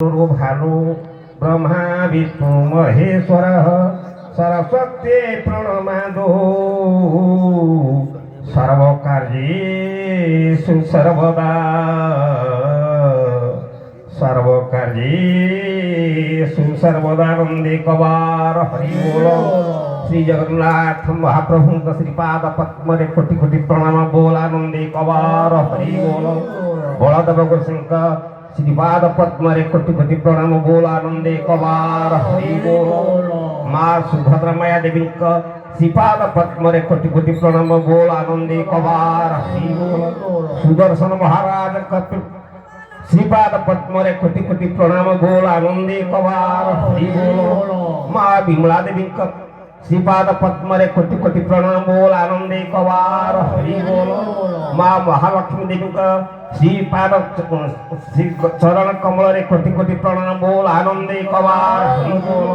गुरु भानु ब्रह्मा विष्णु महेश्वर सरस्वती प्रणमादो सर्व कार्येषु सर्वदा वंदे कवार हरि बोल। श्री जगन्नाथ महाप्रभु का श्रीपाद पद्म रे कोटि कोटि प्रणाम बोलानंदे कवार हरि बोल। बलदेव गोसिंह का श्रीपाद पद्म रे कोटि कोटि प्रणाम बोलानंदे कवार हरि बोल। माँ सुभद्रा माया देवी का श्रीपाद पद्म रे कोटि कोटि प्रणाम बोलानंदे कवार हरि बोल। सुदर्शन महाराज का श्रीपाद पद्म रे कोटि कोटि प्रणाम बोलानंदे कवार हरि बोल। माँ विमला देवी का श्रीपाद पद्म रे कोटि कोटि प्रणाम बोलानंदे कवार हरि बोल। माँ महालक्ष्मी देवी का श्रीपाद श्री चरण कमल रे कोटि कोटि प्रणाम बोल आनंदे कवार हरि बोल।